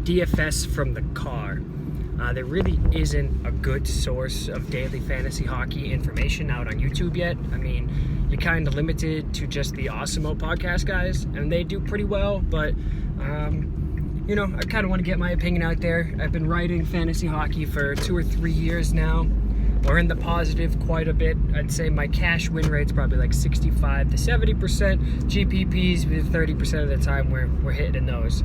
DFS from the car. There really isn't a good source of daily fantasy hockey information out on YouTube yet. I mean, you're kind of limited to just the Awesemo podcast guys, and they do pretty well, but you know, I kind of want to get my opinion out there. I've been writing fantasy hockey for 2 or 3 years now. We're in the positive quite a bit. I'd say my cash win rate's probably like 65 to 70%. GPPs, with 30% of the time we're hitting those.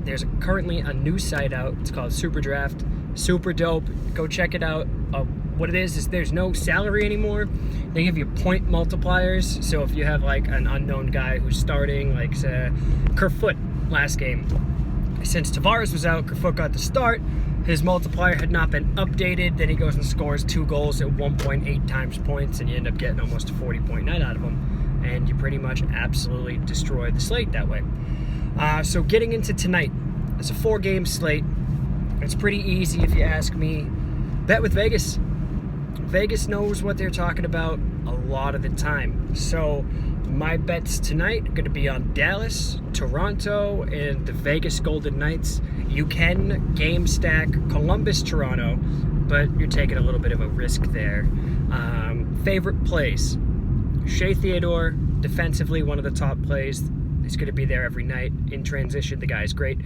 There's currently a new site out. It's called Super Draft. Super dope. Go check it out. What it is there's no salary anymore. They give you point multipliers. So if you have like an unknown guy who's starting, like say Kerfoot last game, since Tavares was out, Kerfoot got the start. His multiplier had not been updated. Then he goes and scores 2 goals at 1.8 times points, and you end up getting almost a 40-point night out of him. And you pretty much absolutely destroy the slate that way. So getting into tonight, it's a 4-game slate. It's pretty easy if you ask me. Bet with Vegas. Vegas knows what they're talking about a lot of the time. So my bets tonight are going to be on Dallas, Toronto, and the Vegas Golden Knights. You can game stack Columbus, Toronto, but you're taking a little bit of a risk there. Favorite plays. Shea Theodore, defensively, one of the top plays. He's going to be there every night. In transition, the guy's great.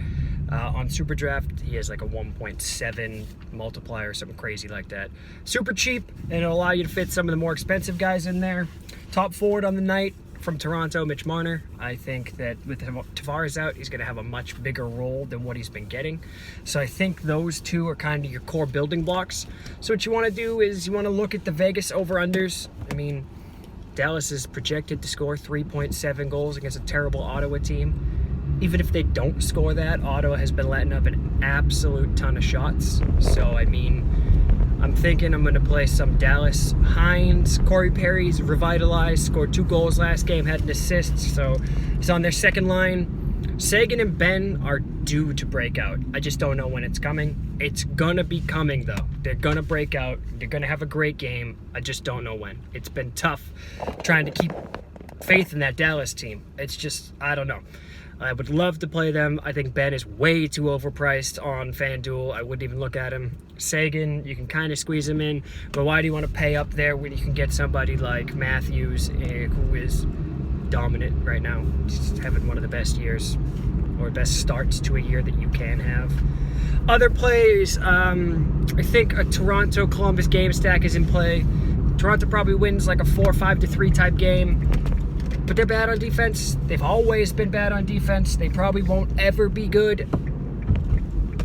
On Super Draft, he has like a 1.7 multiplier, something crazy like that. Super cheap, and it'll allow you to fit some of the more expensive guys in there. Top forward on the night from Toronto, Mitch Marner. I think that with Tavares out, he's going to have a much bigger role than what he's been getting. So I think those two are kind of your core building blocks. So what you want to do is you want to look at the Vegas over-unders. I mean, Dallas is projected to score 3.7 goals against a terrible Ottawa team. Even if they don't score that, Ottawa has been letting up an absolute ton of shots. So, I mean, I'm thinking I'm going to play some Dallas. Hines, Corey Perry's revitalized, scored 2 goals last game, had an assist. So he's on their second line. Sagan and Ben are due to break out. I just don't know when it's coming. It's going to be coming, though. They're going to break out. They're going to have a great game. I just don't know when. It's been tough trying to keep faith in that Dallas team. It's just, I don't know. I would love to play them. I think Ben is way too overpriced on FanDuel. I wouldn't even look at him. Sagan, you can kind of squeeze him in, but why do you want to pay up there when you can get somebody like Matthews, who is dominant right now, just having one of the best years or best starts to a year that you can have. Other plays, I think a Toronto-Columbus game stack is in play. Toronto probably wins like a 4-5-3 type game. But they're bad on defense. They've always been bad on defense. They probably won't ever be good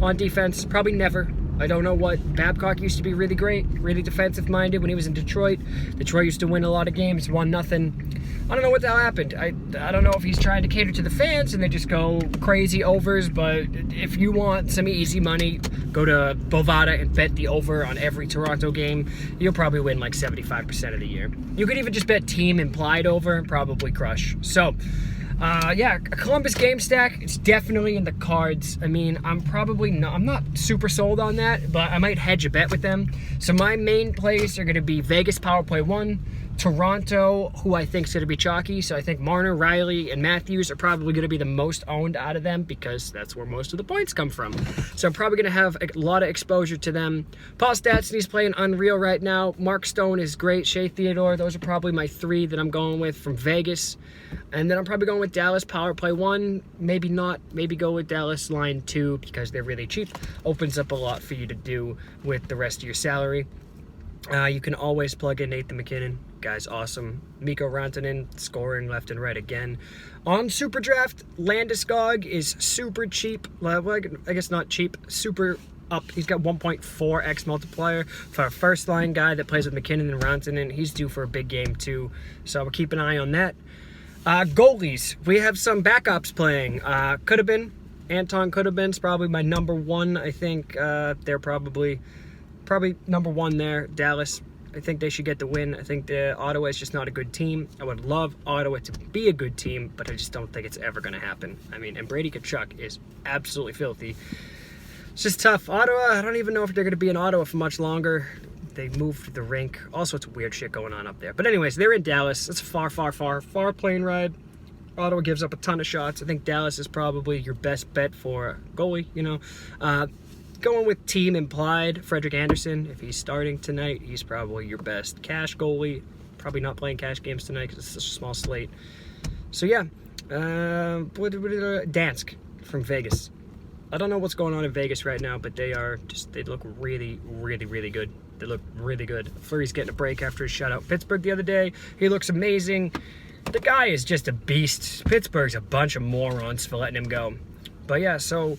on defense. Probably never. I don't know what. Babcock used to be really great, really defensive-minded when he was in Detroit. Detroit used to win a lot of games, 1-0. I don't know what the hell happened. I don't know if he's trying to cater to the fans and they just go crazy overs, but if you want some easy money, go to Bovada and bet the over on every Toronto game. You'll probably win like 75% of the year. You could even just bet team implied over and probably crush. So, yeah, a Columbus game stack, it's definitely in the cards. I mean, I'm not super sold on that, but I might hedge a bet with them. So my main plays are going to be Vegas Power Play 1, Toronto, who I think is going to be chalky. So I think Marner, Riley, and Matthews are probably going to be the most owned out of them because that's where most of the points come from. So I'm probably going to have a lot of exposure to them. Paul Stastny's playing unreal right now. Mark Stone is great. Shea Theodore, those are probably my 3 that I'm going with from Vegas. And then I'm probably going with Dallas Power Play 1. Maybe not. Maybe go with Dallas Line 2 because they're really cheap. Opens up a lot for you to do with the rest of your salary. You can always plug in Nathan McKinnon. Guy's awesome. Mikko Rantanen scoring left and right again. On Super Draft, Landeskog is super cheap. Well, I guess not cheap. Super up. He's got 1.4x multiplier for a first-line guy that plays with McKinnon and Rantanen. He's due for a big game, too. So we'll keep an eye on that. Goalies. We have some backups playing. Could have been. Anton could have been. It's probably my number 1. I think they're probably number 1 there. Dallas. I think they should get the win. I think Ottawa is just not a good team. I would love Ottawa to be a good team, but I just don't think it's ever going to happen. I mean, and Brady Tkachuk is absolutely filthy. It's just tough. Ottawa, I don't even know if they're going to be in Ottawa for much longer. They moved the rink. All sorts of weird shit going on up there. But anyways, they're in Dallas. It's a far plane ride. Ottawa gives up a ton of shots. I think Dallas is probably your best bet for goalie, you know. Going with team implied, Frederik Andersen, if he's starting tonight, he's probably your best cash goalie. Probably not playing cash games tonight because it's such a small slate. So yeah, Dansk from Vegas. I don't know what's going on in Vegas right now, but they look really, really, really good. They look really good. Fleury's getting a break after his shutout Pittsburgh the other day. He looks amazing. The guy is just a beast. Pittsburgh's a bunch of morons for letting him go. But yeah, so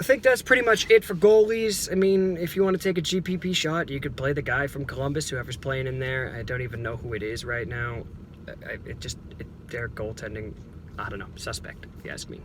I think that's pretty much it for goalies. I mean, if you want to take a GPP shot, you could play the guy from Columbus, whoever's playing in there. I don't even know who it is right now. Their goaltending, I don't know, suspect, if you ask me.